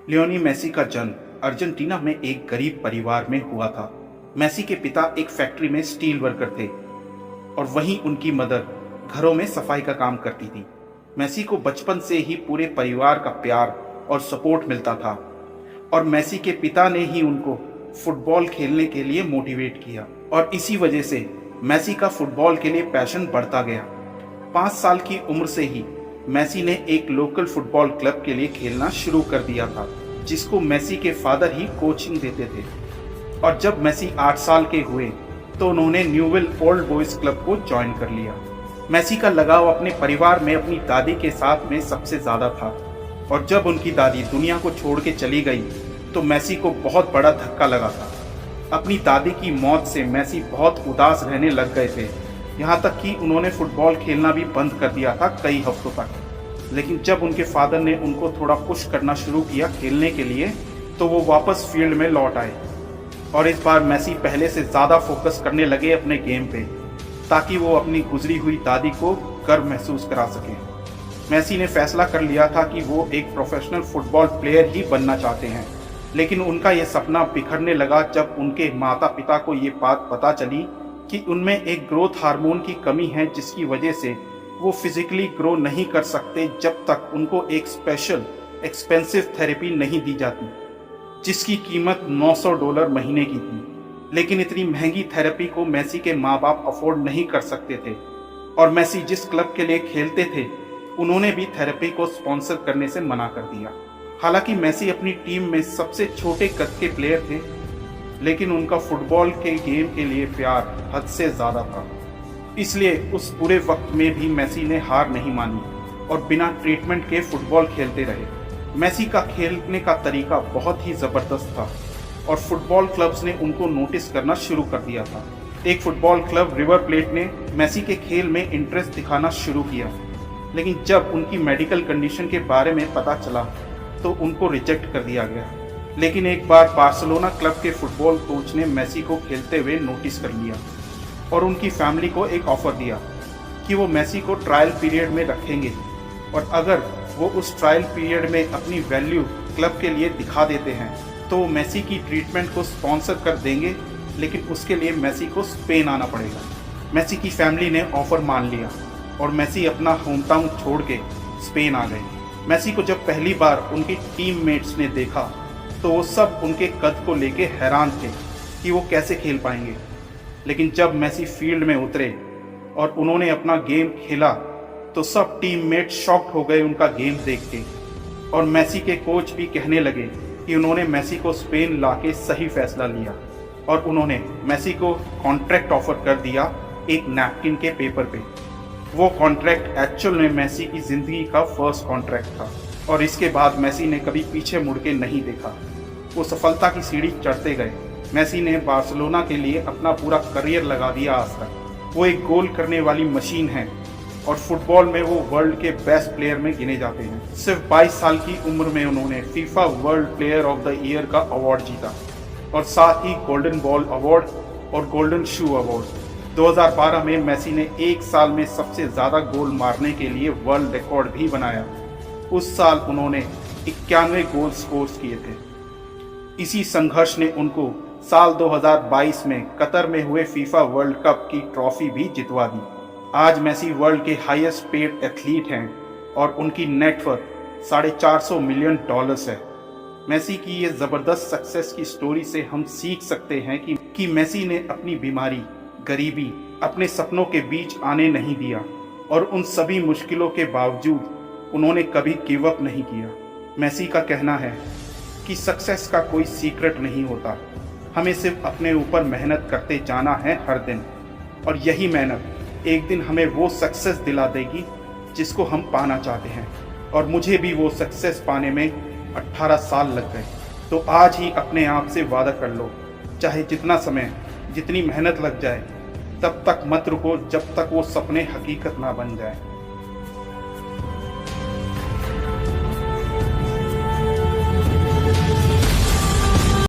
Leone Messi का जन्म Argentina में एक गरीब परिवार में हुआ था। मेसी के पिता एक फैक्ट्री में स्टील वर्कर थे और वहीं उनकी मदर घरों में सफाई का काम करती थी। मेसी को बचपन से ही पूरे परिवार का प्यार और सपोर्ट मिलता था और मेसी के पिता ने ही उनको फुटबॉल खेलने के लिए मोटिवेट किया और इसी वजह से मेसी का फुटबॉल के लिए पैशन बढ़ता गया। 5 साल की उम्र से ही मेसी ने एक लोकल फुटबॉल क्लब के लिए खेलना शुरू कर दिया था, जिसको मेसी के फादर ही कोचिंग देते थे। और जब मेसी 8 साल के हुए तो उन्होंने न्यूवेल ओल्ड बॉयज क्लब को ज्वाइन कर लिया। मेसी का लगाव अपने परिवार में अपनी दादी के साथ में सबसे ज़्यादा था और जब उनकी दादी दुनिया को छोड़ के चली गई तो मेसी को बहुत बड़ा धक्का लगा था। अपनी दादी की मौत से मेसी बहुत उदास रहने लग गए थे, यहाँ तक कि उन्होंने फुटबॉल खेलना भी बंद कर दिया था कई हफ्तों तक। लेकिन जब उनके फादर ने उनको थोड़ा पुश करना शुरू किया खेलने के लिए तो वो वापस फील्ड में लौट आए और इस बार मेसी पहले से ज़्यादा फोकस करने लगे अपने गेम पे, ताकि वो अपनी गुजरी हुई दादी को गर्व महसूस करा सकें। मेसी ने फैसला कर लिया था कि वो एक प्रोफेशनल फुटबॉल प्लेयर ही बनना चाहते हैं, लेकिन उनका ये सपना बिखरने लगा जब उनके माता पिता को ये बात पता चली कि उनमें एक ग्रोथ हार्मोन की कमी है, जिसकी वजह से वो फिजिकली ग्रो नहीं कर सकते जब तक उनको एक स्पेशल एक्सपेंसिव थेरेपी नहीं दी जाती, जिसकी कीमत $900 महीने की थी। लेकिन इतनी महंगी थेरेपी को मेसी के माँ बाप अफोर्ड नहीं कर सकते थे और मेसी जिस क्लब के लिए खेलते थे उन्होंने भी थेरेपी को स्पॉन्सर करने से मना कर दिया। हालांकि मेसी अपनी टीम में सबसे छोटे कद के प्लेयर थे, लेकिन उनका फुटबॉल के गेम के लिए प्यार हद से ज़्यादा था। इसलिए उस बुरे वक्त में भी मेसी ने हार नहीं मानी और बिना ट्रीटमेंट के फुटबॉल खेलते रहे। मेसी का खेलने का तरीका बहुत ही ज़बरदस्त था और फुटबॉल क्लब्स ने उनको नोटिस करना शुरू कर दिया था। एक फुटबॉल क्लब रिवर प्लेट ने मेसी के खेल में इंटरेस्ट दिखाना शुरू किया, लेकिन जब उनकी मेडिकल कंडीशन के बारे में पता चला तो उनको रिजेक्ट कर दिया गया। लेकिन एक बार बार्सिलोना क्लब के फुटबॉल कोच ने मेसी को खेलते हुए नोटिस कर लिया और उनकी फैमिली को एक ऑफर दिया कि वो मेसी को ट्रायल पीरियड में रखेंगे और अगर वो उस ट्रायल पीरियड में अपनी वैल्यू क्लब के लिए दिखा देते हैं तो वो मेसी की ट्रीटमेंट को स्पॉन्सर कर देंगे, लेकिन उसके लिए मेसी को स्पेन आना पड़ेगा। मेसी की फैमिली ने ऑफर मान लिया और मेसी अपना होम टाउन छोड़ के स्पेन आ गए। मेसी को जब पहली बार उनके टीममेट्स ने देखा तो वो सब उनके कद को लेके हैरान थे कि वो कैसे खेल पाएंगे। लेकिन जब मेसी फील्ड में उतरे और उन्होंने अपना गेम खेला तो सब टीममेट शॉक्ड हो गए उनका गेम देख के और मेसी के कोच भी कहने लगे कि उन्होंने मेसी को स्पेन लाके सही फैसला लिया और उन्होंने मेसी को कॉन्ट्रैक्ट ऑफर कर दिया एक नैपकिन के पेपर पे। वो कॉन्ट्रैक्ट एक्चुअल में मेसी की ज़िंदगी का फर्स्ट कॉन्ट्रैक्ट था और इसके बाद मेसी ने कभी पीछे मुड़ के नहीं देखा। वो सफलता की सीढ़ी चढ़ते गए। मेसी ने बार्सिलोना के लिए अपना पूरा करियर लगा दिया आज तक। वो एक गोल करने वाली मशीन है और फुटबॉल में वो वर्ल्ड के बेस्ट प्लेयर में गिने जाते हैं। सिर्फ 22 साल की उम्र में उन्होंने FIFA world player of the year का अवार्ड जीता और साथ ही गोल्डन बॉल अवार्ड और गोल्डन शू अवार्ड। 2012 में मेसी ने एक साल में सबसे ज़्यादा गोल मारने के लिए वर्ल्ड रिकॉर्ड भी बनाया। उस साल उन्होंने 91 गोल स्कोर किए थे। इसी संघर्ष ने उनको साल 2022 में कतर में हुए फीफा वर्ल्ड कप की ट्रॉफी भी जितवा दी। आज मेसी वर्ल्ड के हाईएस्ट पेड एथलीट हैं और उनकी नेटवर्थ $450 मिलियन है। मेसी की ये ज़बरदस्त सक्सेस की स्टोरी से हम सीख सकते हैं कि मेसी ने अपनी बीमारी, गरीबी, अपने सपनों के बीच आने नहीं दिया और उन सभी मुश्किलों के बावजूद उन्होंने कभी गिव अप नहीं किया। मेसी का कहना है कि सक्सेस का कोई सीक्रेट नहीं होता, हमें सिर्फ अपने ऊपर मेहनत करते जाना है हर दिन और यही मेहनत एक दिन हमें वो सक्सेस दिला देगी जिसको हम पाना चाहते हैं। और मुझे भी वो सक्सेस पाने में 18 साल लग गए। तो आज ही अपने आप से वादा कर लो, चाहे जितना समय, जितनी मेहनत लग जाए, तब तक मत रुको जब तक वो सपने हकीकत ना बन जाए।